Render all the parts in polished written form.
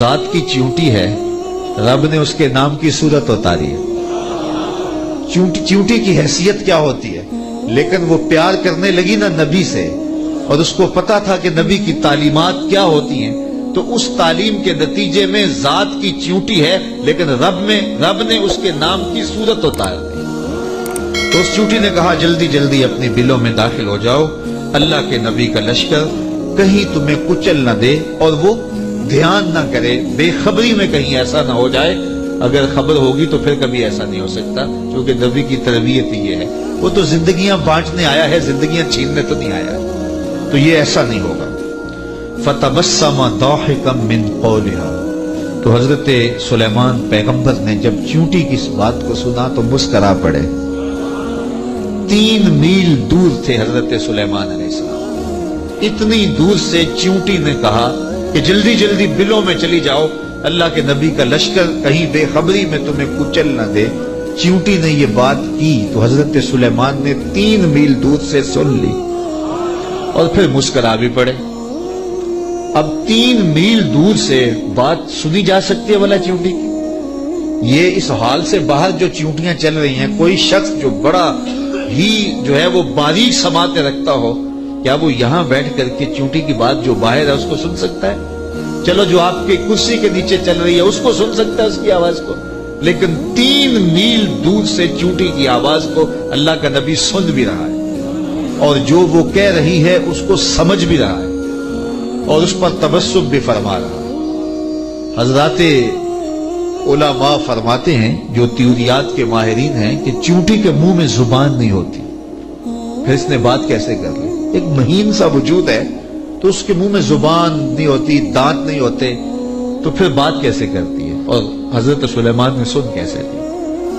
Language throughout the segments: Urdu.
ذات کی چیونٹی ہے، رب نے اس کے نام کی صورت اتاری ہے۔ چیونٹی کی حیثیت کیا ہوتی ہے، لیکن وہ پیار کرنے لگی نا نبی سے، اور اس کو پتا تھا کہ نبی کی تعلیمات کیا ہوتی ہیں، تو اس تعلیم کے نتیجے میں ذات کی چیونٹی ہے، لیکن رب نے اس کے نام کی صورت اتار دی۔ تو اس چیونٹی نے کہا جلدی جلدی اپنی بلوں میں داخل ہو جاؤ، اللہ کے نبی کا لشکر کہیں تمہیں کچل نہ دے اور وہ دھیان نہ کرے، بے خبری میں کہیں ایسا نہ ہو جائے۔ اگر خبر ہوگی تو پھر کبھی ایسا نہیں ہو سکتا، کیونکہ نبی کی تربیت یہ ہے، وہ تو زندگیاں بانٹنے آیا ہے، زندگیاں چھیننے تو نہیں آیا ہے، تو یہ ایسا نہیں ہوگا۔ فَتَبَسَّمَ ضَاحِكًا مِّن قَوْلِهَا، تو حضرت سلیمان پیغمبر نے جب چیونٹی کی اس بات کو سنا تو مسکرا پڑے۔ 3 میل دور تھے حضرت سلیمان علیہ السلام، اتنی دور سے چیونٹی نے کہا کہ جلدی جلدی بلوں میں چلی جاؤ، اللہ کے نبی کا لشکر کہیں بے خبری میں تمہیں کچل نہ دے۔ چیونٹی نے یہ بات کی تو حضرت سلیمان نے 3 میل دور سے سن لی اور پھر مسکرا بھی پڑے۔ اب 3 میل دور سے بات سنی جا سکتی ہے بھلا چیونٹی کی؟ یہ اس حال سے باہر جو چیونٹیاں چل رہی ہیں، کوئی شخص جو بڑا ہی جو ہے وہ باریک سماعتیں رکھتا ہو، کیا وہ یہاں بیٹھ کر کے چیونٹی کی بات جو باہر ہے اس کو سن سکتا ہے؟ چلو جو آپ کی کرسی کے نیچے چل رہی ہے اس کو سن سکتا ہے، اس کی آواز کو، لیکن 3 میل دور سے چیونٹی کی آواز کو اللہ کا نبی سن بھی رہا ہے، اور جو وہ کہہ رہی ہے اس کو سمجھ بھی رہا ہے، اور اس پر تبسم بھی فرما رہا ہے۔ حضرات علماء فرماتے ہیں، جو تیوریات کے ماہرین ہیں، کہ چیونٹی کے منہ میں زبان نہیں ہوتی، پھر اس نے بات کیسے کر لی؟ ایک مہین سا وجود ہے، تو اس کے منہ میں زبان نہیں ہوتی، دانت نہیں ہوتے، تو پھر بات کیسے کرتی ہے؟ اور حضرت سلیمان نے سن کیسے لی؟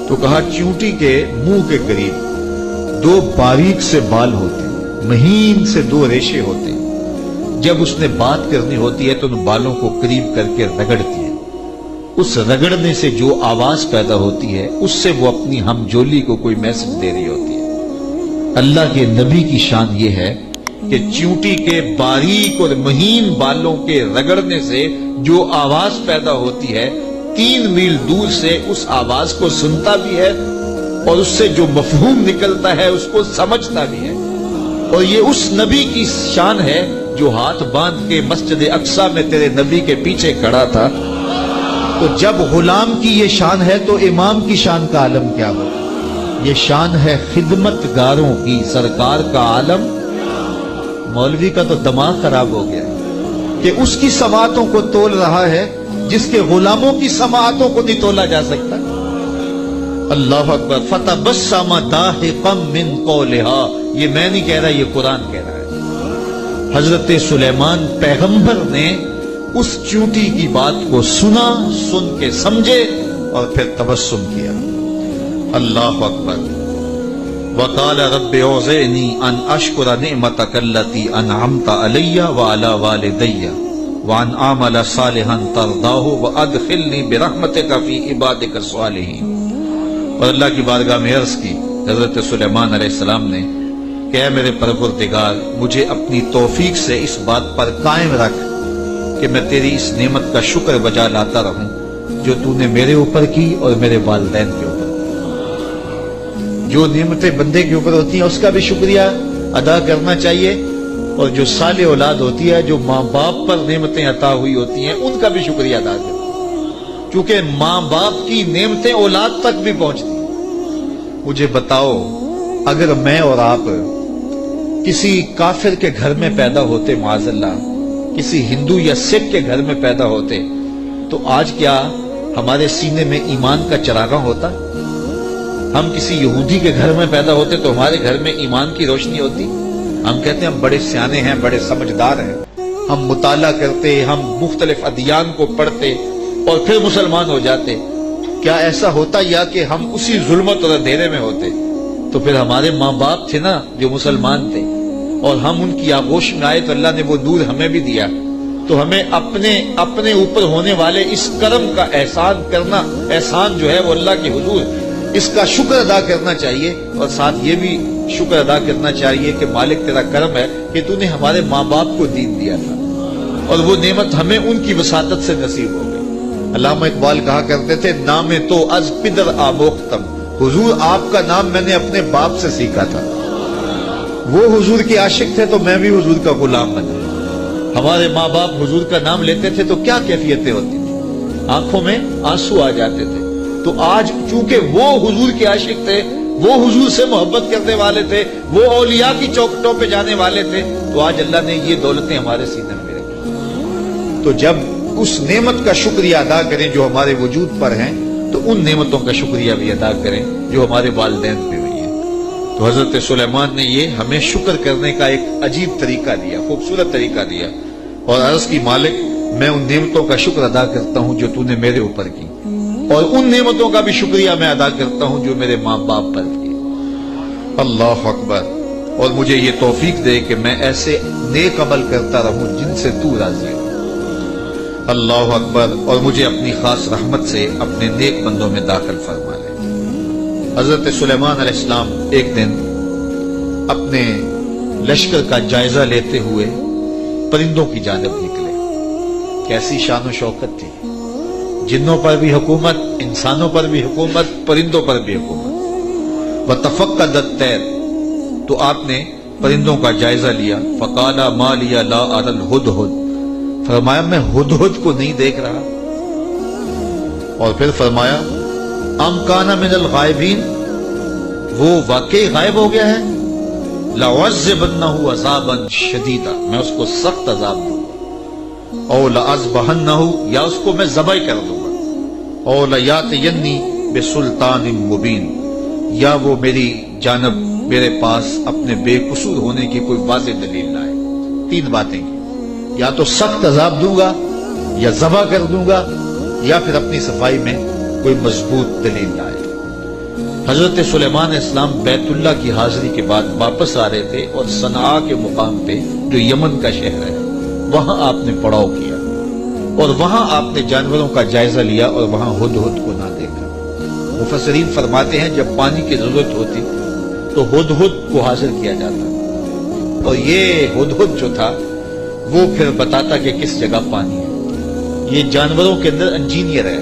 تو کہا چیونٹی کے منہ کے قریب 2 باریک سے بال ہوتے ہیں، مہین سے 2 ریشے ہوتے ہیں۔ جب اس نے بات کرنی ہوتی ہے تو ان بالوں کو قریب کر کے رگڑتی ہے، اس رگڑنے سے جو آواز پیدا ہوتی ہے اس سے وہ اپنی ہمجولی کو کوئی میسج دے رہی ہوتی ہے۔ اللہ کے نبی کی شان یہ ہے کہ چیونٹی کے باریک اور مہین بالوں کے رگڑنے سے جو آواز پیدا ہوتی ہے، 3 میل دور سے اس آواز کو سنتا بھی ہے، اور اس سے جو مفہوم نکلتا ہے اس کو سمجھتا بھی ہے۔ اور یہ اس نبی کی شان ہے جو ہاتھ باندھ کے مسجد اقصی میں تیرے نبی کے پیچھے کھڑا تھا۔ تو جب غلام کی یہ شان ہے تو امام کی شان کا عالم کیا ہو؟ یہ شان ہے خدمت گاروں کی، سرکار کا عالم۔ مولوی کا تو دماغ خراب ہو گیا کہ اس کی سماعتوں کو تول رہا ہے جس کے غلاموں کی سماعتوں کو نہیں تولا جا سکتا۔ اللہ اکبر۔ فَتَبَسَّمَ ضَاحِكًا مِّن قَوْلِهَا، یہ میں نہیں کہہ رہا، یہ قرآن کہہ رہا ہے۔ حضرت سلیمان پیغمبر نے اس چیونٹی کی بات کو سنا، سن کے سمجھے اور پھر تبسم کیا۔ اللہ اکبر۔ وَقَالَ رَبِّ أَوْزِعْنِي أَنْ أَشْكُرَ نِعْمَتَكَ الَّتِي أَنْعَمْتَ عَلَيَّ وَعَلَى وَالِدَيَّ وَأَنْ أَعْمَلَ صَالِحًا تَرْضَاهُ وَأَدْخِلْنِي بِرَحْمَتِكَ فِي عِبَادِكَ الصَّالِحِينَ۔ اور اللہ کی بارگاہ میں عرض کی حضرت سلیمان علیہ السلام نے کہ اے میرے پروردگار، مجھے اپنی توفیق سے اس بات پر قائم رکھ کہ میں تیری اس نعمت کا شکر بجا لاتا رہوں جو تو نے میرے اوپر کی اور میرے والدین کے اوپر۔ جو نعمتیں بندے کے اوپر ہوتی ہیں اس کا بھی شکریہ ادا کرنا چاہیے، اور جو صالح اولاد ہوتی ہے، جو ماں باپ پر نعمتیں عطا ہوئی ہوتی ہیں، ان کا بھی شکریہ ادا کرنا، کیونکہ ماں باپ کی نعمتیں اولاد تک بھی پہنچتی ہیں۔ مجھے بتاؤ، اگر میں اور آپ کسی کافر کے گھر میں پیدا ہوتے، معاذ اللہ کسی ہندو یا سکھ کے گھر میں پیدا ہوتے، تو آج کیا ہمارے سینے میں ایمان کا چراغاں ہوتا؟ ہم کسی یہودی کے گھر میں پیدا ہوتے تو ہمارے گھر میں ایمان کی روشنی ہوتی؟ ہم کہتے ہیں ہم بڑے سیانے ہیں، بڑے سمجھدار ہیں، ہم مطالعہ کرتے، ہم مختلف ادیان کو پڑھتے اور پھر مسلمان ہو جاتے۔ کیا ایسا ہوتا، یا کہ ہم اسی ظلمت اور اندھیرے میں ہوتے؟ تو پھر ہمارے ماں باپ تھے نا جو مسلمان تھے، اور ہم ان کی آغوش میں آئے تو اللہ نے وہ نور ہمیں بھی دیا، تو ہمیں اپنے اوپر ہونے والے اس کرم کا احسان کرنا، احسان جو ہے وہ اللہ کے حضور، اس کا شکر ادا کرنا چاہیے، اور ساتھ یہ بھی شکر ادا کرنا چاہیے کہ مالک تیرا کرم ہے کہ تو نے ہمارے ماں باپ کو دین دیا تھا، اور وہ نعمت ہمیں ان کی وساطت سے نصیب ہو گئی۔ علامہ اقبال کہا کرتے تھے نام تو از پدر آموختم، حضور آپ کا نام میں نے اپنے باپ سے سیکھا تھا، وہ حضور کے عاشق تھے تو میں بھی حضور کا غلام بنا۔ ہمارے ماں باپ حضور کا نام لیتے تھے تو کیا کیفیتیں ہوتی تھی، آنکھوں میں آنسو آ جاتے تھے۔ تو آج چونکہ وہ حضور کے عاشق تھے، وہ حضور سے محبت کرنے والے تھے، وہ اولیاء کی چوکھٹوں پہ جانے والے تھے، تو آج اللہ نے یہ دولتیں ہمارے سینے میں رکھی۔ تو جب اس نعمت کا شکریہ ادا کریں جو ہمارے وجود پر ہیں، تو ان نعمتوں کا شکریہ بھی ادا کریں جو ہمارے والدین پہ ہوئی ہیں۔ تو حضرت سلیمان نے یہ ہمیں شکر کرنے کا ایک عجیب طریقہ دیا، خوبصورت طریقہ دیا، اور عرض کی مالک میں ان نعمتوں کا شکر ادا کرتا ہوں جو تو نے میرے اوپر کی، اور ان نعمتوں کا بھی شکریہ میں ادا کرتا ہوں جو میرے ماں باپ پر کی۔ اللہ اکبر، اور مجھے یہ توفیق دے کہ میں ایسے نیک عمل کرتا رہوں جن سے تو راضی ہو۔ اللہ اکبر، اور مجھے اپنی خاص رحمت سے اپنے نیک بندوں میں داخل فرما لے۔ حضرت سلیمان علیہ السلام ایک دن اپنے لشکر کا جائزہ لیتے ہوئے پرندوں کی جانب نکلے۔ کیسی شان و شوکت تھی، جنوں پر بھی حکومت، انسانوں پر بھی حکومت، پرندوں پر بھی حکومت۔ وَتَفَقَّدَ الطَّيْرَ، تو آپ نے پرندوں کا جائزہ لیا۔ فَقَالَ مَا لِيَ لَا أَرَى الْهُدْهُدْ، فرمایا میں ہدہد کو نہیں دیکھ رہا۔ اور پھر فرمایا ام کان من الغائبین، وہ واقعی غائب ہو گیا ہے۔ لَأُعَذِّبَنَّهُ عَذَابًا شَدِيدًا، میں اس کو سخت عذاب دوں گا، او لَأَذْبَحَنَّهُ، یا اس کو میں ذبح کر دوں گا، او لَيَأْتِيَنِّي بِسُلْطَانٍ مُبِينٍ، یا وہ میری جانب میرے پاس اپنے بے قصور ہونے کی کوئی واضح دلیل لائے۔ تین باتیں کی، یا تو سخت عذاب دوں گا، یا ذبح کر دوں گا، یا پھر اپنی صفائی میں کوئی مضبوط دلیل لائے۔ حضرت سلیمان علیہ السلام بیت اللہ کی حاضری کے بعد واپس آ رہے تھے، اور صنعاء کے مقام پہ جو یمن کا شہر ہے وہاں آپ نے پڑاؤ کیا، اور وہاں آپ نے جانوروں کا جائزہ لیا، اور وہاں ہدہد کو نہ دیکھا۔ مفسرین فرماتے ہیں جب پانی کی ضرورت ہوتی تو ہدہد کو حاضر کیا جاتا، اور یہ ہدہد جو تھا وہ پھر بتاتا کہ کس جگہ پانی ہے۔ یہ جانوروں کے اندر انجینئر ہے،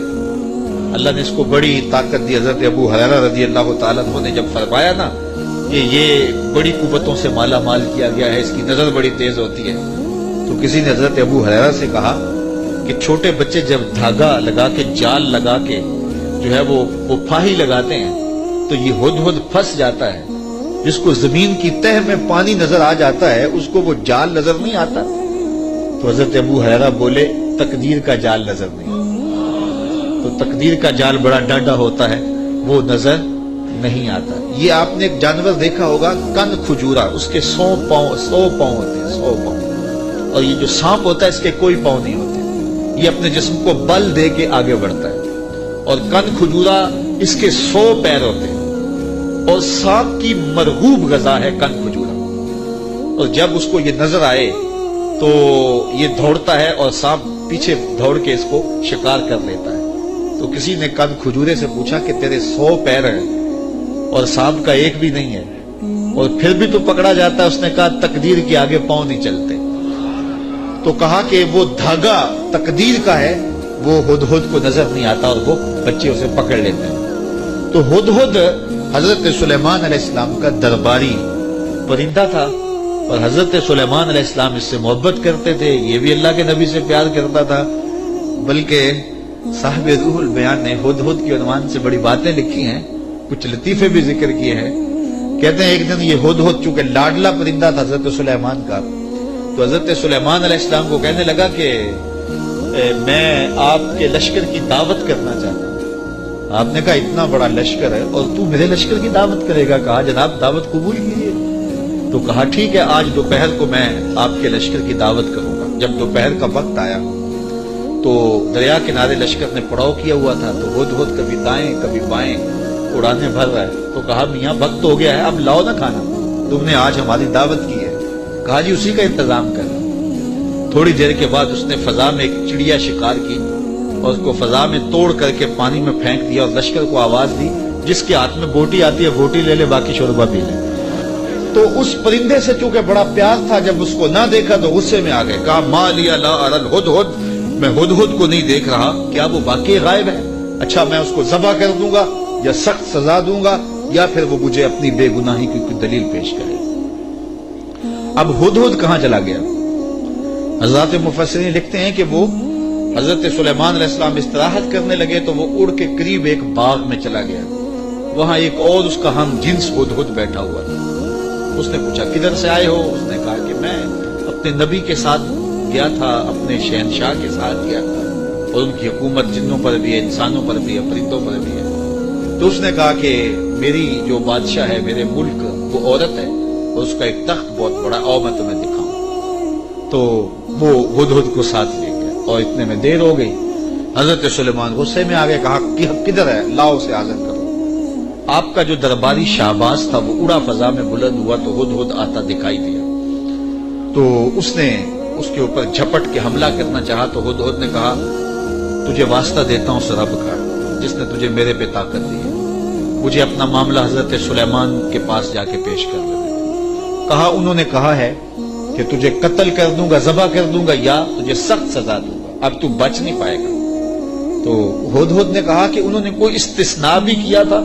اللہ نے اس کو بڑی طاقت دی۔ حضرت ابو ہریرہ رضی اللہ تعالیٰ عنہ نے جب فرمایا نا کہ یہ بڑی قوتوں سے مالا مال کیا گیا ہے، اس کی نظر بڑی تیز ہوتی ہے، تو کسی نے حضرت ابو ہریرہ سے کہا کہ چھوٹے بچے جب دھاگا لگا کے، جال لگا کے جو ہے وہ پھاہی لگاتے ہیں تو یہ ہدہد پھنس جاتا ہے۔ جس کو زمین کی تہ میں پانی نظر آ جاتا ہے اس کو وہ جال نظر نہیں آتا۔ تو حضرت ابو ہریرہ بولے تقدیر کا جال نظر نہیں، تو تقدیر کا جال بڑا ڈاڈا ہوتا ہے، وہ نظر نہیں آتا۔ یہ آپ نے ایک جانور دیکھا ہوگا کن کھجورا، اس کے 100 پاؤں ہوتے ہیں، 100 پاؤں، اور یہ جو سانپ ہوتا ہے اس کے کوئی پاؤں نہیں ہوتے، یہ اپنے جسم کو بل دے کے آگے بڑھتا ہے۔ اور کن کھجورا اس کے 100 پیر ہوتے ہیں، اور سانپ کی مرغوب غذا ہے کن کھجورا، اور جب اس کو یہ نظر آئے تو یہ دوڑتا ہے، اور سانپ پیچھے دوڑ کے اس کو شکار کر لیتا ہے۔ تو کسی نے کن کھجورے سے پوچھا کہ تیرے 100 پیر ہیں اور سانپ کا ایک بھی نہیں ہے، اور پھر بھی تو پکڑا جاتا ہے؟ اس نے کہا تقدیر کے آگے پاؤں نہیں چلتے۔ تو کہا کہ وہ دھاگا تقدیر کا ہے، وہ ہدہد کو نظر نہیں آتا، اور وہ بچے اسے پکڑ لیتے ہیں۔ تو ہدہد حضرت سلیمان علیہ السلام کا درباری پرندہ تھا، اور حضرت سلیمان علیہ السلام اس سے محبت کرتے تھے، یہ بھی اللہ کے نبی سے پیار کرتا تھا۔ بلکہ صاحب روح البیان نے ہدہد کی عنوان سے بڑی باتیں لکھی ہیں، کچھ لطیفے بھی ذکر کیے ہیں۔ کہتے ہیں ایک دن یہ ہدہد چونکہ لاڈلا پرندہ تھا حضرت سلیمان کا، تو حضرت سلیمان علیہ السلام کو کہنے لگا کہ میں آپ کے لشکر کی دعوت کرنا چاہتا ہوں۔ آپ نے کہا اتنا بڑا لشکر ہے اور تو میرے لشکر کی دعوت کرے گا؟ کہا جناب دعوت قبول کیجیے۔ تو کہا ٹھیک ہے، آج دوپہر کو میں آپ کے لشکر کی دعوت کروں گا۔ جب دوپہر کا وقت آیا تو دریا کنارے لشکر نے پڑاؤ کیا ہوا تھا، تو ہدہد کبھی دائیں کبھی بائیں اڑانے بھر رہا ہے۔ تو کہا میاں وقت ہو گیا ہے، اب لاؤ نہ کھانا، تم نے آج ہماری دعوت کی ہے۔ کہا جی اسی کا انتظام کر۔ تھوڑی دیر کے بعد اس نے فضا میں ایک چڑیا شکار کی، اور اس کو فضا میں توڑ کر کے پانی میں پھینک دیا، اور لشکر کو آواز دی جس کے ہاتھ میں بوٹی آتی ہے بوٹی لے لے، باقی شوربہ پی لے۔ تو اس پرندے سے چونکہ بڑا پیار تھا، جب اس کو نہ دیکھا تو غصے میں آ گئے، کہا ما لی لا اری الہدہد، میں ہدہد کو نہیں دیکھ رہا، کیا وہ واقعی غائب ہے؟ اچھا میں اس کو ذبح کر دوں گا یا سخت سزا دوں گا، یا پھر وہ مجھے اپنی بے گناہی کی کوئی دلیل پیش کرے۔ اب ہدہد کہاں چلا گیا؟ حضرات مفسرین لکھتے ہیں کہ وہ حضرت سلیمان علیہ السلام استراحت کرنے لگے تو وہ اڑ کے قریب ایک باغ میں چلا گیا، وہاں ایک اور اس کا ہم جنس ہدہد بیٹھا ہوا تھا۔ اس نے پوچھا کدھر سے آئے ہو؟ اس نے کہا کہ میں اپنے نبی کے ساتھ گیا تھا، اپنے شہنشاہ کے ساتھ گیا تھا، اور ان کی حکومت جنوں پر بھی ہے، انسانوں پر بھی ہے، پرندوں پر بھی ہے۔ تو اس نے کہا کہ میری جو بادشاہ ہے میرے ملک وہ عورت ہے، اور اس کا ایک تخت بہت بڑا، اور میں تمہیں دکھاؤں۔ تو وہ ہدہد کو ساتھ لے گئے اور اتنے میں دیر ہو گئی۔ حضرت سلیمان غصے میں آگے، کہا کہ کدھر ہے؟ لاؤ اسے حاضر کرو۔ آپ کا جو درباری شہباز تھا وہ اڑا فضا میں بلند ہوا تو ہدہد آتا دکھائی دیا، تو اس نے اس کے اوپر جھپٹ کے حملہ کرنا چاہا۔ تو ہدہد نے کہا تجھے واسطہ دیتا ہوں اس رب کا جس نے تجھے میرے پہ طاقت دی ہے، مجھے اپنا معاملہ حضرت سلیمان کے پاس جا کے پیش کر لے۔ کہا انہوں نے کہا ہے کہ تجھے قتل کر دوں گا، ذبح کر دوں گا، یا تجھے سخت سزا دوں گا، اب تو بچ نہیں پائے گا۔ تو ہدہد نے کہا کہ انہوں نے کوئی استثناء بھی کیا تھا؟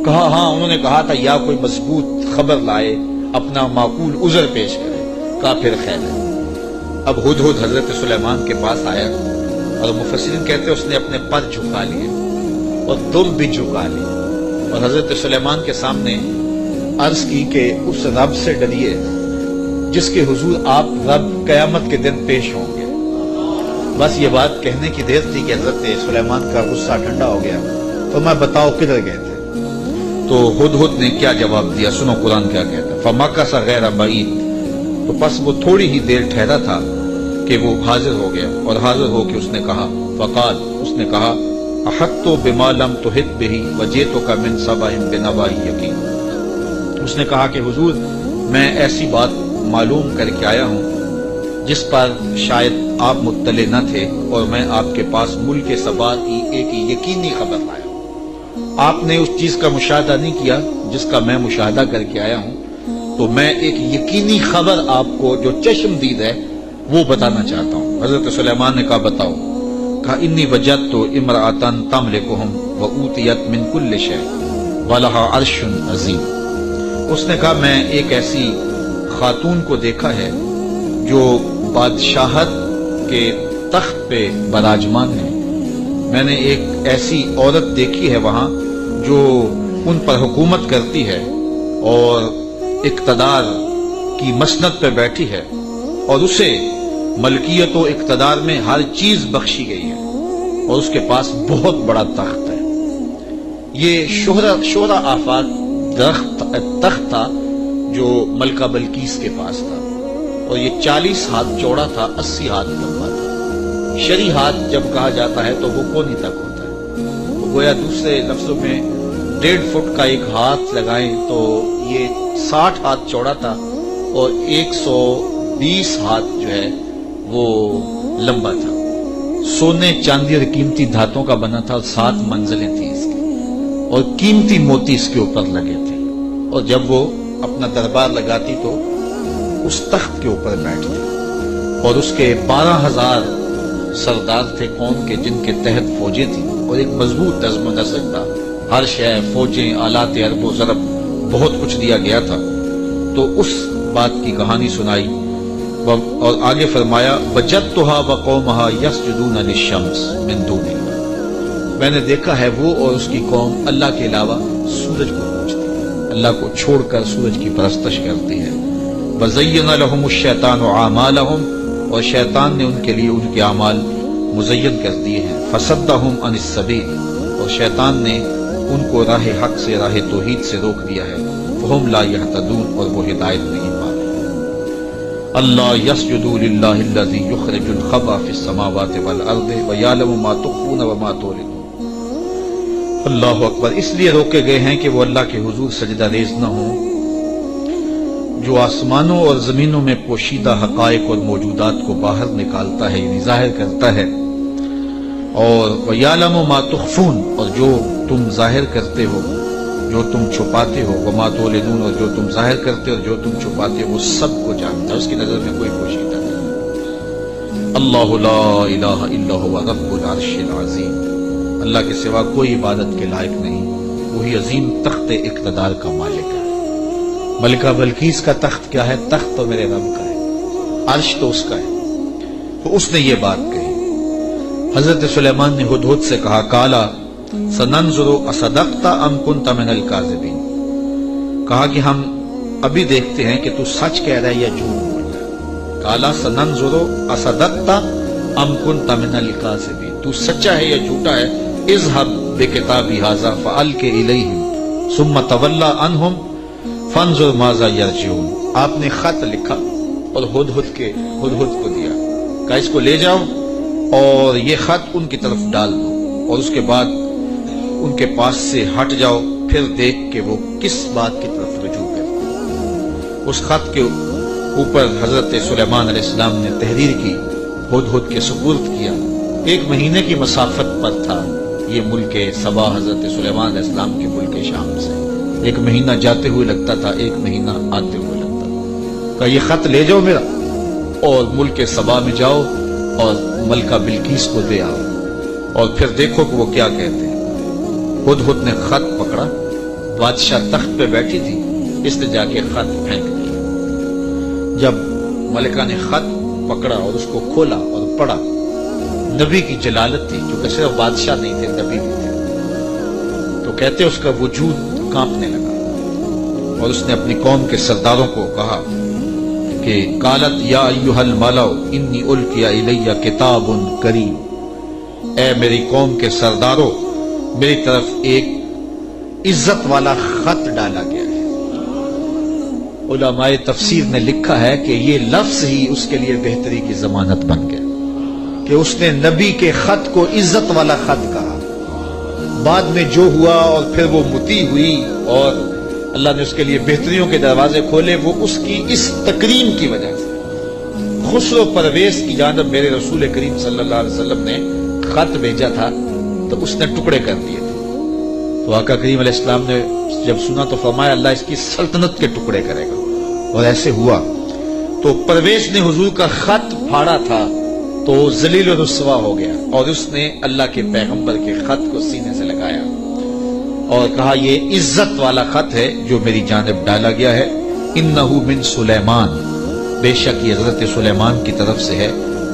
کہا ہاں، انہوں نے کہا تھا یا کوئی مضبوط خبر لائے، اپنا معقول عذر پیش کرے۔ کہا پھر خیر ہے۔ اب ہدہد حضرت سلیمان کے پاس آیا، اور مفسرین کہتے ہیں اس نے اپنے پر جھکا لیے اور دم بھی جھکا لی، اور حضرت سلیمان کے سامنے عرض کی کہ اس رب سے ڈریے جس کے حضور آپ رب قیامت کے دن پیش ہوں گے۔ بس یہ بات کہنے کی دیر تھی کہ حضرت سلیمان کا غصہ ٹھنڈا ہو گیا۔ تو میں بتاؤ کدھر گئے تھے؟ تو ہدہد نے کیا جواب دیا؟ سنو قرآن کیا کہتا ہے، فَمَكَثَ غَيْرَ بَعِيدٍ، تو پس وہ تھوڑی ہی دیر ٹھہرا تھا کہ وہ حاضر ہو گیا، اور حاضر ہو کے اس نے کہا، فقال، اس نے کہا، احطت بما لم تحط به وجئتک من سبأ بنبأ یقین۔ اس نے کہا کہ حضور میں ایسی بات معلوم کر کے آیا ہوں جس پر شاید آپ مطلع نہ تھے، اور میں آپ کے پاس ملک سبا کی ایک یقینی خبر لایا ہوں۔ آپ نے اس چیز کا مشاہدہ نہیں کیا جس کا میں مشاہدہ کر کے آیا ہوں، تو میں ایک یقینی خبر آپ کو جو چشم دید ہے وہ بتانا چاہتا ہوں۔ حضرت سلیمان نے کہا بتاؤ۔ کہا انی وجدت امرأة تملکہم وأوتیت من کل شیء ولہا عرش عظیم۔ اس نے کہا میں ایک ایسی خاتون کو دیکھا ہے جو بادشاہت کے تخت پہ براجمان ہے، میں نے ایک ایسی عورت دیکھی ہے وہاں جو ان پر حکومت کرتی ہے اور اقتدار کی مسند پہ بیٹھی ہے، اور اسے ملکیت و اقتدار میں ہر چیز بخشی گئی ہے، اور اس کے پاس بہت بڑا تخت ہے۔ یہ شہرہ آفاق تخت تھا جو ملکہ بلقیس کے پاس تھا، اور یہ 40 ہاتھ چوڑا تھا، 80 ہاتھ لمبا تھا۔ شرعی ہاتھ جب کہا جاتا ہے تو وہ کونی تک ہوتا ہے، تو گویا دوسرے لفظوں میں 1.5 فٹ کا ایک ہاتھ لگائیں تو یہ 60 ہاتھ چوڑا تھا، اور 120 ہاتھ جو ہے وہ لمبا تھا۔ سونے چاندی اور قیمتی دھاتوں کا بنا تھا، اور 7 منزلیں تھیں اس کی، اور قیمتی موتی اس کے اوپر لگے تھے، اور جب وہ اپنا دربار لگاتی تو اس تخت کے اوپر بیٹھتی، اور اس کے 12,000 سردار تھے قوم کے جن کے تحت فوجیں تھیں، اور ایک مضبوط نظم و نسق تھا، ہر شے، فوجیں، آلات حرب و ضرب، بہت کچھ دیا گیا تھا۔ تو اس بات کی کہانی سنائی، اور آگے فرمایا وجدتها وقومها يسجدون للشمس من دون اللہ، میں نے دیکھا ہے وہ اور اس کی قوم اللہ کے علاوہ سورج کو پوجتی ہے، اللہ کو چھوڑ کر سورج کی پرستش کرتی ہے۔ وزین لهم الشیطان اعمالهم، اور شیطان نے ان کے لیے ان کے اعمال مزین کر دیے ہیں۔ فصدهم عن السبیل، اور شیطان نے ان کو راہ حق سے، راہ توحید سے روک دیا ہے۔ فهم لا يهتدون، اور وہ ہدایت نہیں پاتے۔ اللہ یسجدوا للہ الذی یخرج الخبأ فی السماوات والارض ویعلم ما تخفون وما تعلنون۔ اللہ اکبر۔ اس لیے روکے گئے ہیں کہ وہ اللہ کے حضور سجدہ ریز نہ ہوں جو آسمانوں اور زمینوں میں پوشیدہ حقائق اور موجودات کو باہر نکالتا ہے، یعنی ظاہر کرتا ہے، اور وَيَعْلَمُ مَا تُخْفُونَ، اور جو تم ظاہر کرتے ہو، جو تم چھپاتے ہو، وَمَا تُعْلِنُونَ، اور جو تم ظاہر کرتے ہو اور جو تم چھپاتے ہو، وہ سب کو جانتا ہے، اس کی نظر میں کوئی پوشیدہ نہیں۔ اللہ لا الہ الا هو رب العرش العظیم، اللہ کے سوا کوئی عبادت کے لائق نہیں، وہی عظیم تخت اقتدار کا مالک ہے۔ ملکہ بلقیس کا تخت کیا ہے؟ تخت تو میرے رب کا ہے، عرش تو اس کا ہے۔ تو اس نے یہ بات کہی۔ حضرت سلیمان نے ہدہد سے کہا کالا سننظر اصدقت ام کنت من الکاذبین، کہا کہ ہم ابھی دیکھتے ہیں کہ تو سچ کہہ رہا ہے یا جھوٹ بول رہا ہے۔ کالا سننظر اصدقت ام کنت من الکاذبین، تو سچا ہے یا جھوٹا ہے؟ اذهب بکتابی ھذا فالق الیہم ثم تولی عنہم فانظر ماذا یرجعون۔ آپ نے خط لکھا اور ہدہد کو دیا، کہا اس کو لے جاؤ اور یہ خط ان کی طرف ڈال دو، اور اس کے بعد ان کے پاس سے ہٹ جاؤ، پھر دیکھ کہ وہ کس بات کی طرف رجوع کرتے۔ اس خط کے اوپر حضرت سلیمان علیہ السلام نے تحریر کی، ہدہد کے سپرد کیا۔ 1 مہینے کی مسافت پر تھا یہ ملک سبا حضرت سلیمان علیہ السلام کے ملک شام سے۔ 1 مہینہ جاتے ہوئے لگتا تھا، 1 مہینہ آتے ہوئے لگتا تھا۔ کہا یہ خط لے جاؤ میرا اور ملک سبا میں جاؤ اور ملکہ بلقیس کو دے آؤ، اور پھر دیکھو کہ وہ کیا کہتے ہیں۔ ہدہد نے خط پکڑا، بادشاہ تخت پہ بیٹھی تھی، اس نے جا کے خط پھینک دیا۔ جب ملکہ نے خط پکڑا اور اس کو کھولا اور پڑھا، نبی کی جلالت تھی، کیونکہ صرف بادشاہ نہیں تھے، نبی بھی تھے، تو کہتے اس کا وجود کانپنے لگا، اور اس نے اپنی قوم کے سرداروں کو کہا کہ قالت یا ایھا الملأ انی القی الی کتاب کریم، اے میری قوم کے سرداروں، میری طرف ایک عزت والا خط ڈالا گیا ہے۔ علماء تفسیر نے لکھا ہے کہ یہ لفظ ہی اس کے لیے بہتری کی ضمانت بن گیا کہ اس نے نبی کے خط کو عزت والا خط کہا۔ بعد میں جو ہوا اور پھر وہ مطیع ہوئی اور اللہ نے اس کے لیے بہتریوں کے دروازے کھولے، وہ اس کی اس تکریم کی وجہ سے۔ خسرو پرویز کی جانب میرے رسول کریم صلی اللہ علیہ وسلم نے خط بھیجا تھا تو اس نے ٹکڑے کر دیے تھے، تو آقا کریم علیہ السلام نے جب سنا تو فرمایا اللہ اس کی سلطنت کے ٹکڑے کرے گا، اور ایسے ہوا۔ تو پرویز نے حضور کا خط پھاڑا تھا تو ذلیل و رسوا ہو گیا، اور اس نے اللہ کے پیغمبر کے خط کو سینے سے لگایا اور کہا یہ عزت والا خط ہے جو میری جانب ڈالا گیا ہے۔ انہ من سلیمان، بے شک یہ حضرت سلیمان کی طرف سے ہے،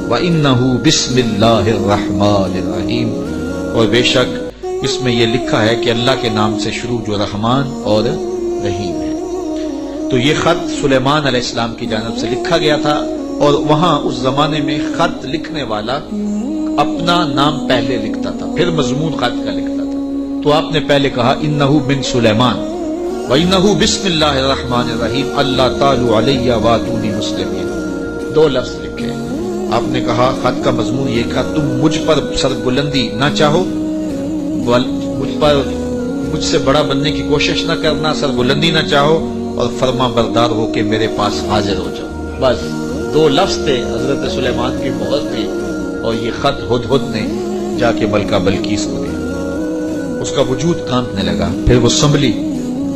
وَإِنَّهُ بِسْمِ اللَّهِ الرَّحْمَٰنِ الرَّحِيمِ، اور بے شک اس میں یہ لکھا ہے کہ اللہ کے نام سے شروع جو رحمان اور رحیم ہے۔ تو یہ خط سلیمان علیہ السلام کی جانب سے لکھا گیا تھا، اور وہاں اس زمانے میں خط لکھنے والا اپنا نام پہلے لکھتا تھا، پھر مضمون خط کا لکھتا تھا۔ تو آپ نے پہلے کہا انہ من سلیمان وَإِنَّهُ بِسْمِ اللَّهِ الرَّحْمَٰنِ الرَّحِيمِ اللہ تعالیٰ علیہ وَاتُونِی مُسْلِمِینَ، 2 لفظ لکھے۔ آپ نے کہا خط کا مضمون یہ کہا تم مجھ پر سربلندی نہ چاہو، مجھ سے بڑا بننے کی کوشش نہ کرنا، سربلندی نہ چاہو، اور فرما بردار ہو کے میرے پاس حاضر ہو جاؤ۔ بس 2 لفظ تھے، حضرت سلیمان کی مہر تھی، اور یہ خط ہدہد نے جا کے ملکہ بلقیس کو دیا۔ اس کا وجود کانپنے لگا، پھر وہ سنبھلی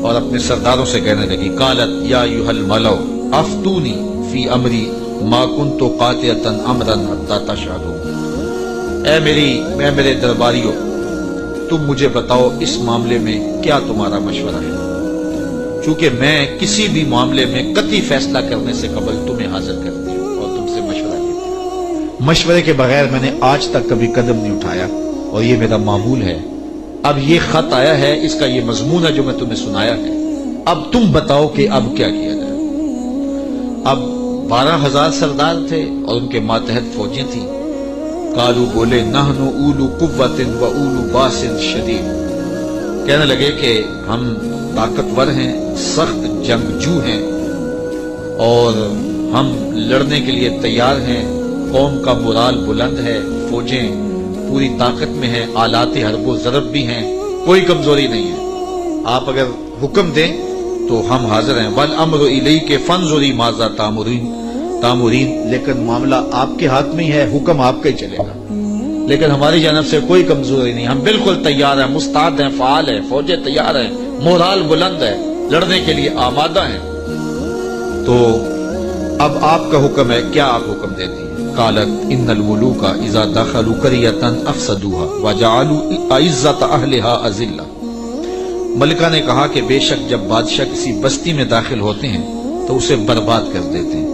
اور اپنے سرداروں سے کہنے لگی قالت یا ایھا الملأ افتونی فی امری ما کنت قاطعۃ امرا حتی تشہدون، اے میرے درباریوں، تم مجھے بتاؤ اس معاملے میں کیا تمہارا مشورہ ہے، چونکہ میں کسی بھی معاملے میں قطعی فیصلہ کرنے سے قبل تمہیں حاضر کرتی ہوں اور تم سے مشورہ لیتی ہوں۔ مشورے کے بغیر میں نے آج تک کبھی قدم نہیں اٹھایا، اور یہ میرا معمول ہے۔ اب یہ خط آیا ہے، اس کا یہ مضمون ہے جو میں تمہیں سنایا ہے، اب تم بتاؤ کہ اب کیا کیا جائے۔ اب 12,000 سردار تھے اور ان کے ماتحت فوجیں تھیں۔ قالو بولے نحن اولو قوت و اولو باس شدید، کہنے لگے کہ ہم طاقتور ہیں، سخت جنگجو ہیں، اور ہم لڑنے کے لیے تیار ہیں، قوم کا مورال بلند ہے، فوجیں پوری طاقت میں ہیں، آلات حرب و ضرب بھی ہیں، کوئی کمزوری نہیں ہے، آپ اگر حکم دیں تو ہم حاضر ہیں۔ والامر الیک فانظری ماذا تامرین، لیکن معاملہ آپ کے ہاتھ میں ہی ہے، حکم آپ کا ہی چلے گا، لیکن ہماری جانب سے کوئی کمزوری نہیں، ہم بالکل تیار ہیں، مستعد ہیں، فعال ہیں، فوجیں تیار ہیں، مورال بلند ہے، لڑنے کے لیے آمادہ ہیں۔ تو اب آپ کا حکم ہے، کیا آپ حکم دیتی ہیں؟ قالت ان الملوک اذا دخلوا قریۃ افسدوها وجعلوا اعزۃ اہلها اذلہ۔ ملکہ نے کہا کہ بے شک جب بادشاہ کسی بستی میں داخل ہوتے ہیں تو اسے برباد کر دیتے ہیں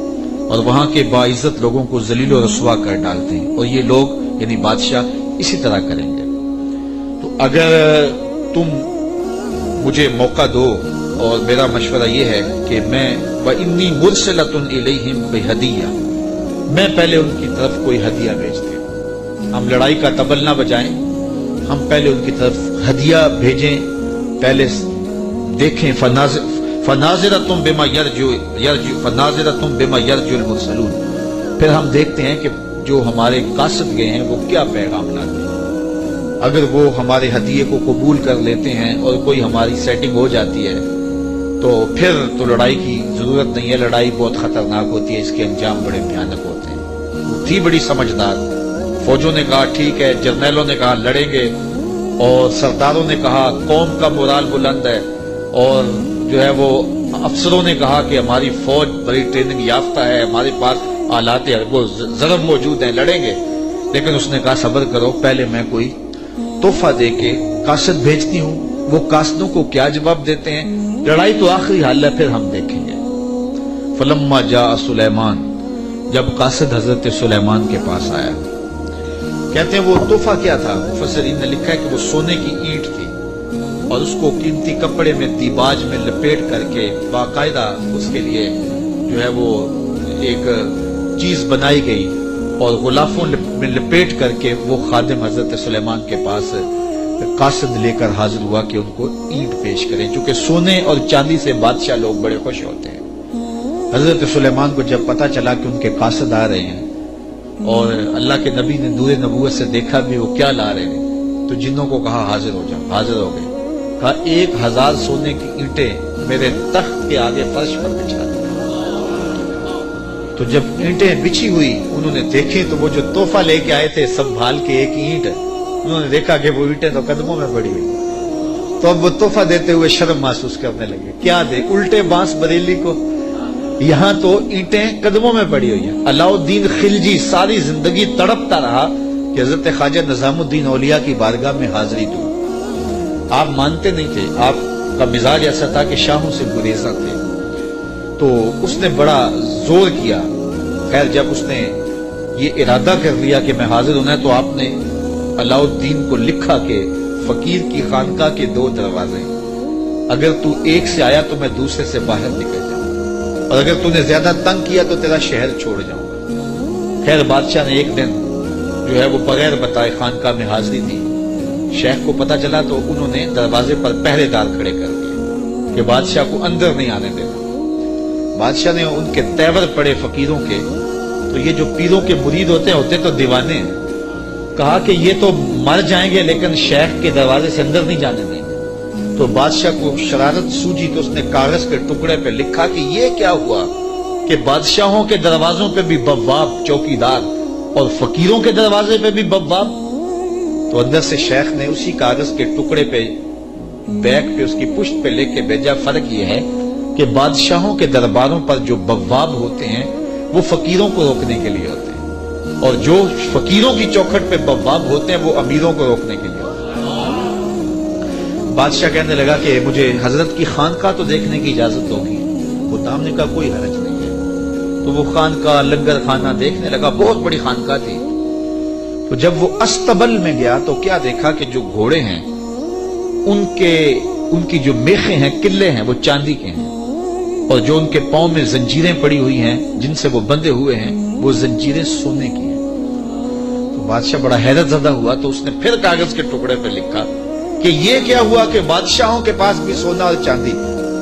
اور وہاں کے باعزت لوگوں کو ذلیل و رسوا کر ڈالتے ہیں، اور یہ لوگ یعنی بادشاہ اسی طرح کریں گے۔ تو اگر تم مجھے موقع دو، اور میرا مشورہ یہ ہے کہ میں وَإِنِّي مُرْسِلَةٌ إِلَيْهِمْ بِهَدِيَّةٍ، میں پہلے ان کی طرف کوئی ہدیہ بھیجتے ہیں۔ ہم لڑائی کا طبل نہ بجائیں، ہم پہلے ان کی طرف ہدیہ بھیجیں، پہلے دیکھیں فَنَاظِرَةٌ بِمَا يَرْجُو الْمُرْسَلُونَ، پھر ہم دیکھتے ہیں کہ جو ہمارے قاصد گئے ہیں وہ کیا پیغام لاتے ہیں۔ اگر وہ ہمارے ہدیے کو قبول کر لیتے ہیں اور کوئی ہماری سیٹنگ ہو جاتی ہے تو پھر تو لڑائی کی ضرورت نہیں ہے، لڑائی بہت خطرناک ہوتی ہے، اس کے انجام بڑے بھیانک ہوتے ہیں۔ وہ تھی بڑی سمجھدار، فوجوں نے کہا ٹھیک ہے، جرنیلوں نے کہا لڑیں گے، اور سرداروں نے کہا قوم کا مورال بلند ہے، اور جو ہے وہ افسروں نے کہا کہ ہماری فوج بڑی ٹریننگ یافتہ ہے، ہمارے پاس آلات وہ ضرب موجود ہیں، لڑیں گے۔ لیکن اس نے کہا صبر کرو، پہلے میں کوئی تحفہ دے کے قاصد بھیجتی ہوں، وہ قاصدوں کو کیا جواب دیتے ہیں، لڑائی تو آخری حال ہے، پھر ہم دیکھیں گے۔ فلما جاء سلیمان، جب قاصد حضرت سلیمان کے پاس آیا، کہتے ہیں وہ تحفہ کیا تھا، مفسرین نے لکھا ہے کہ وہ سونے کی اینٹ تھی، اور اس کو قیمتی کپڑے میں دیباج میں لپیٹ کر کے باقاعدہ اس کے لیے جو ہے وہ ایک چیز بنائی گئی، اور غلافوں میں لپیٹ کر کے وہ خادم حضرت سلیمان کے پاس قاصد لے کر حاضر ہوا کہ ان کو اینٹ پیش کریں، چونکہ سونے اور چاندی سے بادشاہ لوگ بڑے خوش ہوتے ہیں۔ حضرت سلیمان کو جب پتا چلا کہ ان کے قاصد آ رہے ہیں، اور اللہ کے نبی نے نور نبوت سے دیکھا بھی وہ کیا لا رہے ہیں، تو جنوں کو کہا حاضر ہو جاؤ، حاضر ہو گئے۔ کہا 1000 سونے کی اینٹیں میرے تخت کے آگے فرش پر بچھا دیں۔ تو جب اینٹیں بچھی ہوئی، انہوں نے دیکھے تو وہ جو تحفہ لے کے آئے تھے سنبھال کے ایک اینٹ، انہوں نے دیکھا کہ وہ اینٹیں تو قدموں میں پڑی ہوئی، تو اب وہ تحفہ دیتے ہوئے شرم محسوس کرنے لگے، کیا دے الٹے بانس بریلی کو، یہاں تو اینٹیں قدموں میں پڑی ہوئی ہیں۔ علاء الدین خلجی ساری زندگی تڑپتا رہا کہ حضرت خواجہ نظام الدین اولیاء کی بارگاہ میں حاضری دوں۔ آپ مانتے نہیں تھے، آپ کا مزاج ایسا تھا کہ شاہوں سے گریزاں تھے، تو اس نے بڑا زور کیا۔ خیر جب اس نے یہ ارادہ کر لیا کہ میں حاضر ہونا ہے، تو آپ نے علاء الدین کو لکھا کہ فقیر کی خانقاہ کے 2 دروازے، اگر تو ایک سے آیا تو میں دوسرے سے باہر نکل جاؤں، اور اگر تو نے زیادہ تنگ کیا تو تیرا شہر چھوڑ جاؤں گا۔ خیر بادشاہ نے ایک دن جو ہے وہ بغیر بتائے خانقاہ میں حاضری دی، شیخ کو پتا چلا تو انہوں نے دروازے پر پہرے دار کھڑے کر دیے کہ بادشاہ کو اندر نہیں آنے دینا۔ بادشاہ نے ان کے تیور پڑے فقیروں کے، تو یہ جو پیروں کے مرید ہوتے تو دیوانے ہیں، کہا کہ یہ تو مر جائیں گے لیکن شیخ کے دروازے سے اندر نہیں جانے دیں گے۔ تو بادشاہ کو شرارت سوجی تو اس نے کاغذ کے ٹکڑے پہ لکھا کہ یہ کیا ہوا کہ بادشاہوں کے دروازوں پہ بھی بواب چوکیدار اور فقیروں کے دروازے پہ بھی بواب۔ تو اندر سے شیخ نے اسی کاغذ کے ٹکڑے پہ بیک پہ اس کی پشت پہ لکھ کے بھیجا، فرق یہ ہے کہ بادشاہوں کے درباروں پر جو بواب ہوتے ہیں وہ فقیروں کو روکنے کے لیے ہوتے ہیں، اور جو فقیروں کی چوکھٹ پہ بواب ہوتے ہیں وہ امیروں کو روکنے کے لیے ہوتے ہیں۔ بادشاہ کہنے لگا کہ مجھے حضرت کی خانقاہ تو دیکھنے کی اجازت ہوگی۔ خدام نے کہا کوئی حرج نہیں ہے۔ تو وہ خانقاہ لنگر خانہ دیکھنے لگا، بہت بڑی خانقاہ تھی۔ تو جب وہ استبل میں گیا تو کیا دیکھا کہ جو گھوڑے ہیں ان کی جو میخیں ہیں، قلعے ہیں، وہ چاندی کے ہیں، اور جو ان کے پاؤں میں زنجیریں پڑی ہوئی ہیں جن سے وہ بندھے ہوئے ہیں وہ زنجیریں سونے کی ہیں۔ تو بادشاہ بڑا حیرت زدہ ہوا، تو اس نے پھر کاغذ کے ٹکڑے پہ لکھا کہ یہ کیا ہوا کہ بادشاہوں کے پاس بھی سونا اور چاندی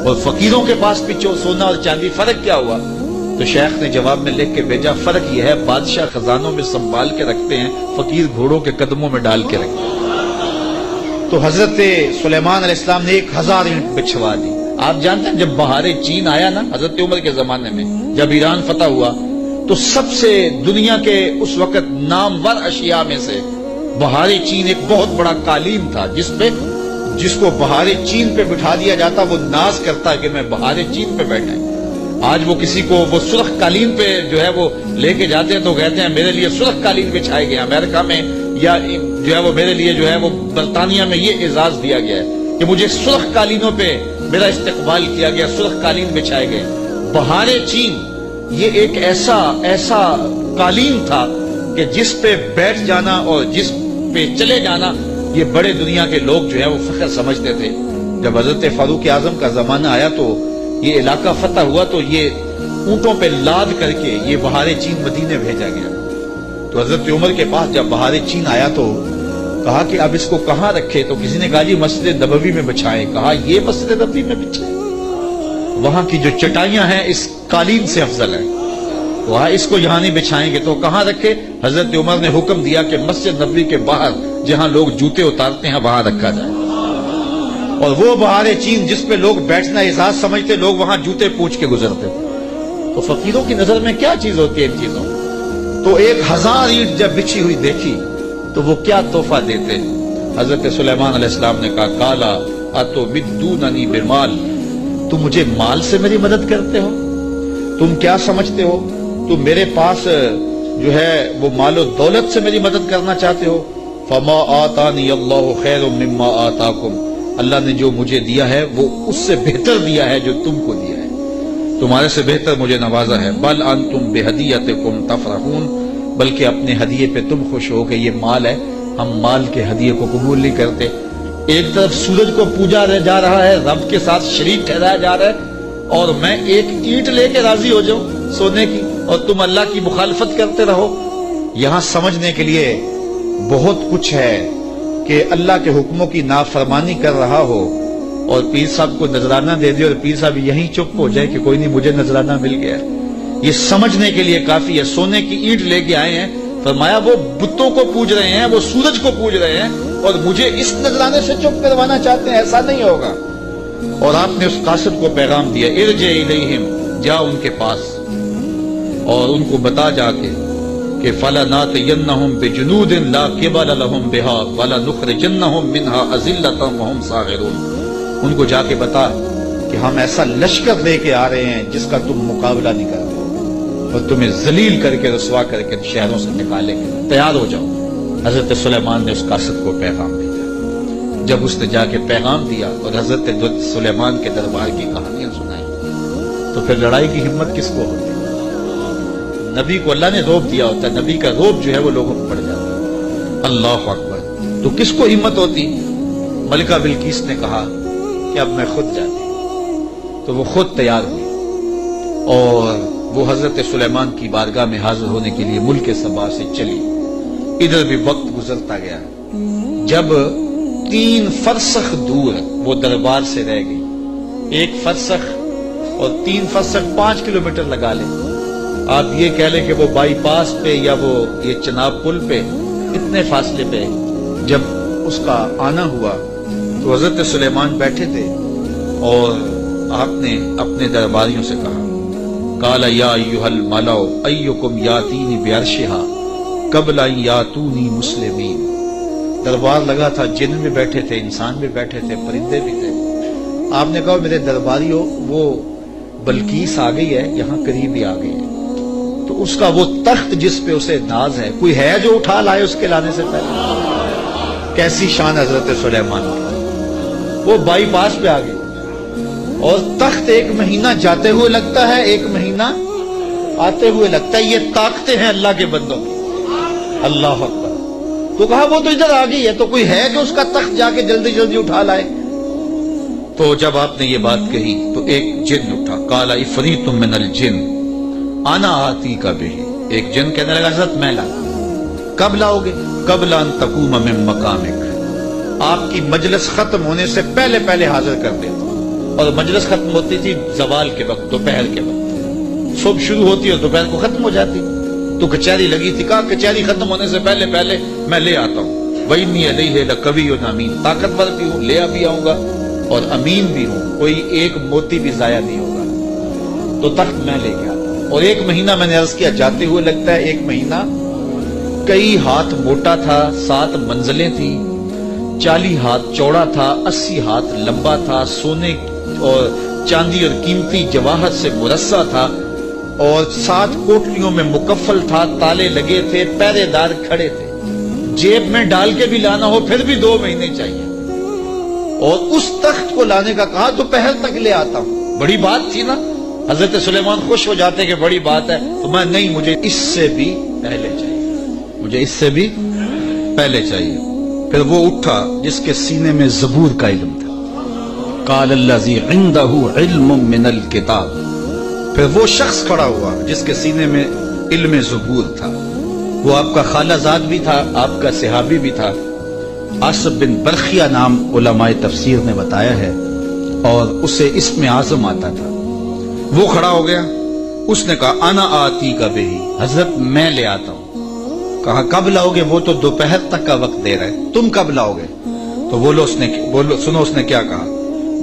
اور فقیروں کے پاس بھی سونا اور چاندی، فرق کیا ہوا؟ تو شیخ نے جواب میں لکھ کے بھیجا، فرق یہ ہے بادشاہ خزانوں میں سنبھال کے رکھتے ہیں، فقیر گھوڑوں کے قدموں میں ڈال کے رکھتے ہیں۔ تو حضرت سلیمان علیہ السلام نے 1000 اینٹ بچھوا دی۔ آپ جانتے ہیں جب بہار چین آیا نا حضرت عمر کے زمانے میں، جب ایران فتح ہوا تو سب سے دنیا کے اس وقت نامور اشیاء میں سے بہار چین ایک بہت بڑا قالین تھا، جس کو بہار چین پہ بٹھا دیا جاتا وہ ناز کرتا کہ میں بہار چین پہ بیٹھا ہے۔ آج وہ کسی کو وہ سرخ قالین پہ جو ہے وہ لے کے جاتے ہیں تو کہتے ہیں میرے لیے سرخ قالین بچھائے گئے امریکہ میں، یا جو ہے وہ میرے لیے جو ہے وہ برطانیہ میں یہ اعزاز دیا گیا ہے کہ مجھے سرخ قالینوں پہ میرا استقبال کیا گیا، سرخ قالین بچھائے گئے۔ بہار چین یہ ایک ایسا قالین تھا کہ جس پہ بیٹھ جانا اور جس پہ چلے جانا یہ بڑے دنیا کے لوگ جو ہے وہ فخر سمجھتے تھے۔ جب حضرت فاروق اعظم کا زمانہ آیا تو یہ علاقہ فتح ہوا تو یہ اونٹوں پہ لاد کر کے یہ بہار چین مدینے بھیجا گیا۔ تو حضرت عمر کے پاس جب بہار چین آیا تو کہا کہ اب اس کو کہاں رکھے؟ تو کسی نے کہا جی مسجد نبوی میں بچھائیں۔ کہا یہ مسجد نبوی میں بچھائیں؟ وہاں کی جو چٹائیاں ہیں اس قالین سے افضل ہیں، وہاں اس کو یہاں نہیں بچھائیں گے تو کہاں رکھے؟ حضرت عمر نے حکم دیا کہ مسجد نبوی کے باہر جہاں لوگ جوتے اتارتے ہیں وہاں رکھا جائے۔ اور وہ بہار چین جس پہ لوگ بیٹھنا اعزاز سمجھتے، لوگ وہاں جوتے پوچھ کے گزرتے۔ تو فقیروں کی نظر میں کیا چیز ہوتی ہے ان چیزوں؟ تو 1000 اینٹ جب بچھی ہوئی دیکھی تو وہ کیا تحفہ دیتے؟ حضرت سلیمان علیہ السلام نے کہا کالا اتمدوننی بمال، تم مجھے مال سے میری مدد کرتے ہو؟ تم کیا سمجھتے ہو؟ تم میرے پاس جو ہے وہ مال و دولت سے میری مدد کرنا چاہتے ہو؟ فما آتانی اللہ خیر مما آتاکم، اللہ نے جو مجھے دیا ہے وہ اس سے بہتر دیا ہے جو تم کو دیا ہے، تمہارے سے بہتر مجھے نوازا ہے۔ بل انتم بہدیتکم تفرحون، بلکہ اپنے ہدیے پہ تم خوش ہو کہ یہ مال ہے، ہم مال کے ہدیے کو قبول نہیں کرتے۔ ایک طرف سورج کو پوجا جا رہا ہے، رب کے ساتھ شریک ٹھہرایا جا رہا ہے، اور میں ایک اینٹ لے کے راضی ہو جاؤں سونے کی اور تم اللہ کی مخالفت کرتے رہو۔ یہاں سمجھنے کے لیے بہت کچھ ہے کہ اللہ کے حکموں کی نافرمانی کر رہا ہو اور پیر صاحب کو نذرانہ دے دے اور پیر صاحب یہیں چپ ہو جائے کہ کوئی نہیں مجھے نذرانہ مل گیا، یہ سمجھنے کے لیے کافی ہے۔ سونے کی اینٹ لے کے آئے ہیں، فرمایا وہ بتوں کو پوج رہے ہیں، وہ سورج کو پوج رہے ہیں اور مجھے اس نذرانے سے چپ کروانا چاہتے ہیں، ایسا نہیں ہوگا۔ اور آپ نے اس قاصد کو پیغام دیا ارجع الیہم، جا ان کے پاس اور ان کو بتا جا کے کہ فَلَنَاتِيَنَّهُمْ بِجُنُودٍ لَا قِبَلَ لَهُمْ بِهَا وَلَنُخْرِجَنَّهُمْ مِنْهَا أَذِلَّةً وَهُمْ صَاغِرُونَ، ان کو جا کے بتا کہ ہم ایسا لشکر لے کے آ رہے ہیں جس کا تم مقابلہ نہیں کرتے اور تمہیں ذلیل کر کے رسوا کر کے شہروں سے نکالیں گے، تیار ہو جاؤ۔ حضرت سلیمان نے اس قاصد کو پیغام بھیجا۔ جب اس نے جا کے پیغام دیا اور حضرت سلیمان کے دربار کی کہانیاں سنائی تو پھر لڑائی کی ہمت کس کو ہوتی؟ نبی کو اللہ نے روب دیا ہوتا ہے، نبی کا روب جو ہے وہ لوگوں کو پڑ جاتا ہے۔ اللہ اکبر، تو کس کو ہمت ہوتی؟ ملکہ بلقیس نے کہا کہ اب میں خود جاتی، تو وہ خود تیار ہوئی اور وہ حضرت سلیمان کی بارگاہ میں حاضر ہونے کے لیے ملک سبا سے چلی۔ ادھر بھی وقت گزرتا گیا، جب 3 فرسخ دور وہ دربار سے رہ گئی، 1 فرسخ اور 3 فرسخ 5 کلومیٹر لگا لیں، آپ یہ کہہ لیں کہ وہ بائی پاس پہ یا وہ یہ چناب پل پہ اتنے فاصلے پہ جب اس کا آنا ہوا تو حضرت سلیمان بیٹھے تھے اور آپ نے اپنے درباریوں سے کہا قال یا ایھا الملأ ایکم یاتینی بعرشھا قبل ان یاتونی مسلمین۔ دربار لگا تھا، جن بھی بیٹھے تھے، انسان بھی بیٹھے تھے، پرندے بھی تھے۔ آپ نے کہا میرے درباریوں وہ بلقیس آ گئی ہے، یہاں قریب ہی آ گئی ہے، تو اس کا وہ تخت جس پہ اسے ناز ہے کوئی ہے جو اٹھا لائے اس کے لانے سے پہلے؟ کیسی شان حضرت سلیمان کی، وہ بائی پاس پہ آ گئی اور تخت 1 مہینہ جاتے ہوئے لگتا ہے، 1 مہینہ آتے ہوئے لگتا ہے۔ یہ طاقتیں ہیں اللہ کے بندوں کی، اللہ اکبر۔ تو کہا وہ تو ادھر آ گئی ہے، تو کوئی ہے جو اس کا تخت جا کے جلدی جلدی اٹھا لائے؟ تو جب آپ نے یہ بات کہی تو ایک جن اٹھا، قال عفریت من الجن انا آتیک بہ، ایک جن کہنے لگا حضرت میں لاؤں۔ کب لاؤ گے؟ قبل ان تقوم من مقامک، آپ کی مجلس ختم ہونے سے پہلے پہلے حاضر کر دیتا، اور مجلس ختم ہوتی تھی زوال کے وقت، دوپہر کے وقت، صبح شروع ہوتی اور دوپہر کو ختم ہو جاتی، تو کچہری لگی تھی، کہا کچہری ختم ہونے سے پہلے پہلے میں لے آتا ہوں۔ وَإِنِّي عَلَيْهِ لَقَوِيٌّ أَمِينٌ، طاقتور بھی ہوں، لے بھی آؤں گا اور امین بھی ہوں، کوئی ایک موتی بھی ضائع نہیں ہوگا، تو تخت میں لے کے آتا ہوں۔ اور 1 مہینہ میں نے عرض کیا جاتے ہوئے لگتا ہے، 1 مہینہ کئی ہاتھ موٹا تھا، 7 منزلیں تھیں، 40 ہاتھ چوڑا تھا، 80 ہاتھ لمبا تھا، سونے اور چاندی اور قیمتی جواہر سے مرصع تھا، اور 7 کوٹریوں میں مکفل تھا، تالے لگے تھے، پہرے دار کھڑے تھے، جیب میں ڈال کے بھی لانا ہو پھر بھی 2 مہینے چاہیے، اور اس تخت کو لانے کا کہا دوپہر تک لے آتا ہوں۔ بڑی بات تھی نا، حضرت سلیمان خوش ہو جاتے کہ بڑی بات ہے، تو میں نہیں، مجھے اس سے بھی پہلے چاہیے، مجھے اس سے بھی پہلے چاہیے۔ پھر وہ اٹھا جس کے سینے میں زبور کا علم تھا، قال الذی عندہ علم من الکتاب، پھر وہ شخص کھڑا ہوا جس کے سینے میں علم زبور تھا، وہ آپ کا خالہ زاد بھی تھا، آپ کا صحابی بھی تھا، عاصب بن برخیہ نام علماء تفسیر نے بتایا ہے، اور اسے اسم اعظم آتا تھا۔ وہ کھڑا ہو گیا، اس نے کہا انا آتی کا بہی، حضرت میں لے آتا ہوں۔ کہا کب لاؤ گے؟ وہ تو دوپہر تک کا وقت دے رہے، تم کب لاؤ گے؟ تو سنو اس نے کیا کہا،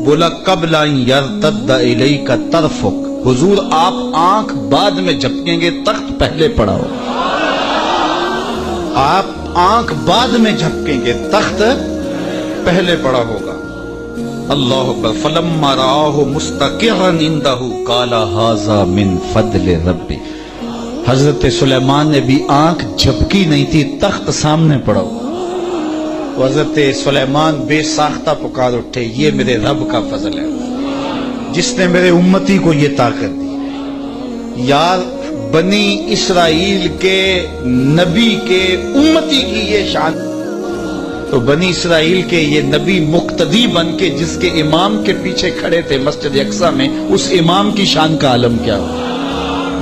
بولا قبل ان یرتد الیک طرفک، حضور آپ آنکھ بعد میں جھپکیں گے، تخت پہلے پڑا ہو، آپ آنکھ بعد میں جھپکیں گے، تخت پہلے پڑا ہوگا۔ اللہ اکبر۔ فلما رآہ مستقرا عندہ قال ھذا من فضل ربی، حضرت سلیمان نے بھی آنکھ جھپکی نہیں تھی، تخت سامنے پڑا ہوا۔ حضرت سلیمان بے ساختہ پکار اٹھے، یہ میرے رب کا فضل ہے جس نے میرے امتی کو یہ طاقت دی۔ یار بنی اسرائیل کے نبی کے امتی کی یہ شان، تو بنی اسرائیل کے یہ نبی مقتدی بن کے جس کے امام کے پیچھے کھڑے تھے مسجد اقصی میں، اس امام کی شان کا عالم کیا ہو؟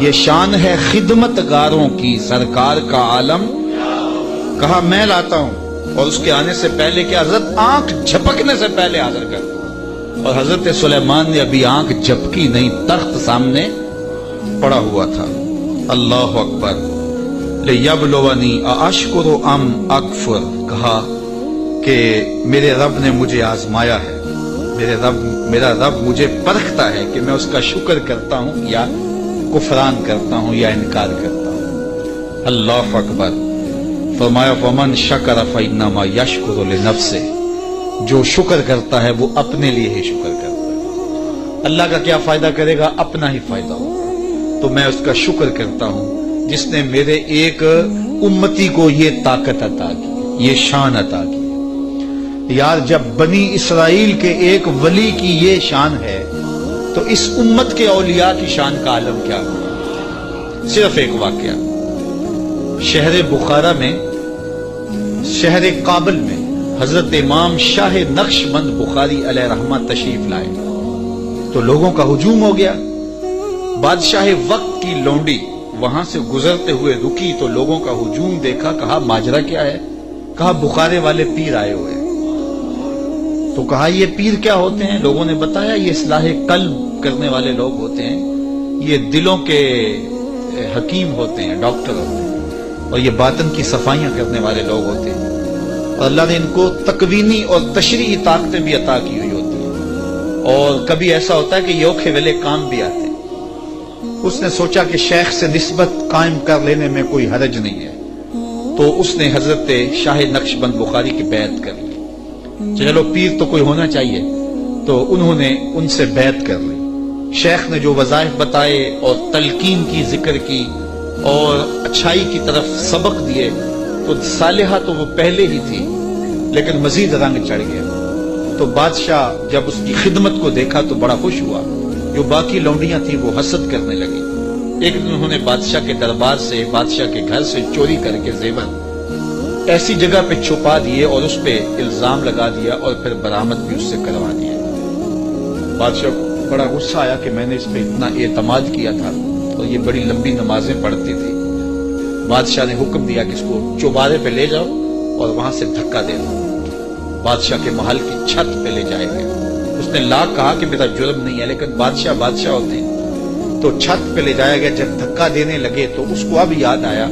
یہ شان ہے خدمت گاروں کی، سرکار کا عالم۔ کہا میں لاتا ہوں، اور اس کے آنے سے پہلے کہ حضرت آنکھ جھپکنے سے پہلے حاضر کر دیا، اور حضرت سلیمان نے ابھی آنکھ جھپکی نہیں، تخت سامنے پڑا ہوا تھا۔ اللہ اکبر۔ لیبلونی ااشکر ام اکفر، کہا کہ میرے رب نے مجھے آزمایا ہے، میرا رب مجھے پرکھتا ہے کہ میں اس کا شکر کرتا ہوں یا کفران کرتا ہوں یا انکار کرتا ہوں۔ اللہ اکبر۔ فرمایا ومن شکر فانما یشکر لنفسہ، جو شکر کرتا ہے وہ اپنے لیے ہی شکر کرتا ہے، اللہ کا کیا فائدہ کرے گا؟ اپنا ہی فائدہ ہوگا۔ تو میں اس کا شکر کرتا ہوں جس نے میرے ایک امتی کو یہ طاقت عطا کی، یہ شان عطا کی۔ یار جب بنی اسرائیل کے ایک ولی کی یہ شان ہے تو اس امت کے اولیاء کی شان کا عالم کیا ہو؟ صرف ایک واقعہ، شہر بخارا میں، شہر کابل میں حضرت امام شاہ نقشبند بخاری علیہ رحمہ تشریف لائے تو لوگوں کا ہجوم ہو گیا۔ بادشاہ وقت کی لونڈی وہاں سے گزرتے ہوئے رکی تو لوگوں کا ہجوم دیکھا، کہا ماجرا کیا ہے؟ کہا بخارے والے پیر آئے ہوئے۔ تو کہا یہ پیر کیا ہوتے ہیں؟ لوگوں نے بتایا یہ اصلاح قلب کرنے والے لوگ ہوتے ہیں، یہ دلوں کے حکیم ہوتے ہیں، ڈاکٹر ہوتے ہیں، اور یہ باطن کی صفائیاں کرنے والے لوگ ہوتے ہیں، اور اللہ نے ان کو تکوینی اور تشریعی طاقتیں بھی عطا کی ہوئی ہوتی ہیں، اور کبھی ایسا ہوتا ہے کہ یہ اوکھے ویلے کام بھی آتے ہیں۔ اس نے سوچا کہ شیخ سے نسبت قائم کر لینے میں کوئی حرج نہیں ہے، تو اس نے حضرت شاہ نقشبند بخاری کی بیعت کر لی۔ چلو پیر تو کوئی ہونا چاہیے، تو انہوں نے ان سے بیعت کر لی۔ شیخ نے جو وظائف بتائے اور تلقین کی، ذکر کی اور اچھائی کی طرف سبق دیے، تو صالحہ تو وہ پہلے ہی تھی لیکن مزید رنگ چڑھ گیا۔ تو بادشاہ جب اس کی خدمت کو دیکھا تو بڑا خوش ہوا، جو باقی لونڈیاں تھیں وہ حسد کرنے لگی۔ ایک دن انہوں نے بادشاہ کے دربار سے، بادشاہ کے گھر سے چوری کر کے زیور ایسی جگہ پہ چھپا دیے اور اس پہ الزام لگا دیا اور پھر برآمد بھی اس سے کروا دیا۔ بادشاہ کو بڑا غصہ آیا کہ میں نے اس پہ اتنا اعتماد کیا تھا، اور یہ بڑی لمبی نمازیں پڑھتی تھی۔ بادشاہ نے حکم دیا کہ اس کو چوبارے پہ لے جاؤ اور وہاں سے دھکا دے دو۔ بادشاہ کے محل کی چھت پہ لے جائے گئے۔ اس نے لا کہا کہ میرا جرم نہیں ہے، لیکن بادشاہ ہوتے ہیں، تو چھت پہ لے جایا گیا۔ جب دھکا دینے لگے تو اس کو اب یاد آیا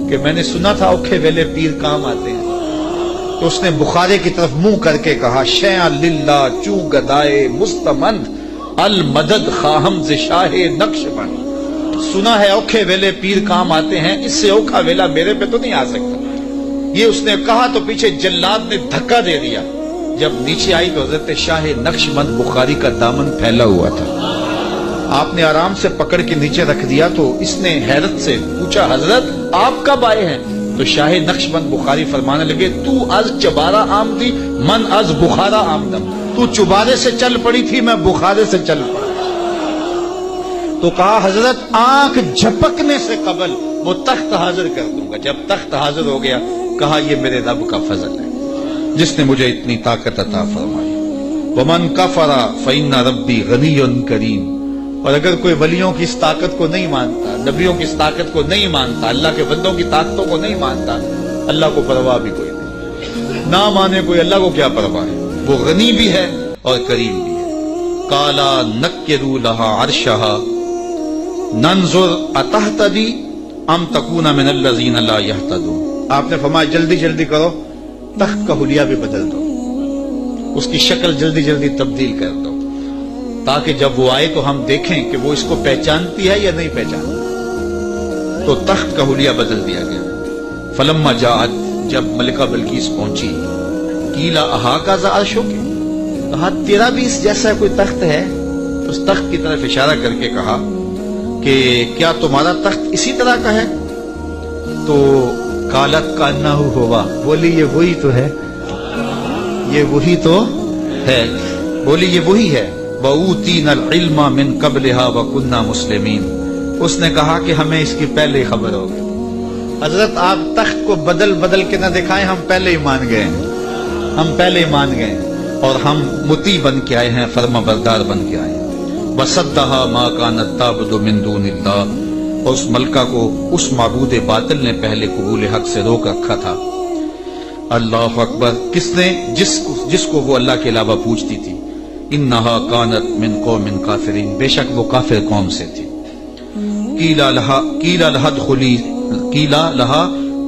کہ میں نے سنا تھا اوکھے ویلے پیر کام آتے ہیں، تو اس نے بخارے کی طرف منہ کر کے کہا شیعہ للہ چو گدائے مستمند المدد خواہم ز شاہ نقشبند، سنا ہے اوکھے ویلے پیر کام آتے ہیں، اس سے اوکھا ویلا میرے پہ تو نہیں آ سکتا۔ یہ اس نے کہا تو پیچھے جلاد نے دھکا دے دیا۔ جب نیچے آئی تو حضرت شاہ نقشبند بخاری کا دامن پھیلا ہوا تھا. آپ نے آرام سے پکڑ کے نیچے رکھ دیا تو اس نے حیرت سے پوچھا حضرت آپ کب آئے ہیں؟ تو شاہ نقشبند بخاری فرمانے لگے تو از چبارہ آمدی من از بخارا آمدم. تو چبارے سے چل پڑی تھی میں بخارے سے چل پڑا. تو کہا حضرت آنکھ جھپکنے سے قبل وہ تخت حاضر کر دوں گا. جب تخت حاضر ہو گیا کہا یہ میرے رب کا فضل ہے جس نے مجھے اتنی طاقت عطا فرمائی. ومن کفر فإن ربی غنی کریم. اور اگر کوئی ولیوں کی اس طاقت کو نہیں مانتا، نبیوں کی اس طاقت کو نہیں مانتا، اللہ کے بندوں کی طاقتوں کو نہیں مانتا، اللہ کو پرواہ بھی کوئی نہیں. نہ مانے کوئی، اللہ کو کیا پرواہ ہے؟ وہ غنی بھی ہے اور کریم بھی ہے. کالا نکروا لہا عرشہا ننظر اتہتدی ام تکون من الذین لا یہتدون. آپ نے فرمایا جلدی جلدی کرو، تخت کا حلیہ بھی بدل دو، اس کی شکل جلدی جلدی تبدیل کر دو تاکہ جب وہ آئے تو ہم دیکھیں کہ وہ اس کو پہچانتی ہے یا نہیں پہچانتی. تو تخت کا حلیہ بدل دیا گیا. فلما جاءت، جب ملکہ بلقیس پہنچی، قیل اہٰذا عرشک، کہا تیرا بھی اس جیسا کوئی تخت ہے؟ اس تخت کی طرف اشارہ کر کے کہا کہ کیا تمہارا تخت اسی طرح کا ہے؟ تو قالت کانہ ہوا، بولی یہ وہی تو ہے، یہ وہی تو ہے، بولی یہ وہی ہے. وَأُوتِينَا الْعِلْمَ مِنْ قَبْلِهَا وَكُنَّا مُسْلِمِينَ. اس نے کہا کہ ہمیں اس کی پہلے خبر ہوگی. حضرت آپ تخت کو بدل بدل کے نہ دکھائیں، ہم پہلے ہی مان گئے ہیں، ہم پہلے ہی مان گئے ہیں اور ہم مطیع بن کے آئے ہیں، فرما بردار بن کے آئے ہیں. وَصَدَّهَا مَا كَانَتْ تَعْبُدُ مِن دُونِ اللَّهِ. اور اس ملکہ کو اس معبود باطل نے پہلے قبول حق سے روک رکھا تھا. اللہ اکبر. کس نے؟ جس کو وہ اللہ کے علاوہ پوچھتی تھی. انہا کانت من قوم کافرین، بے شک وہ کافر قوم سے تھی. قیل لہا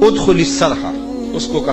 ادخلی الصرح، اس کو کہا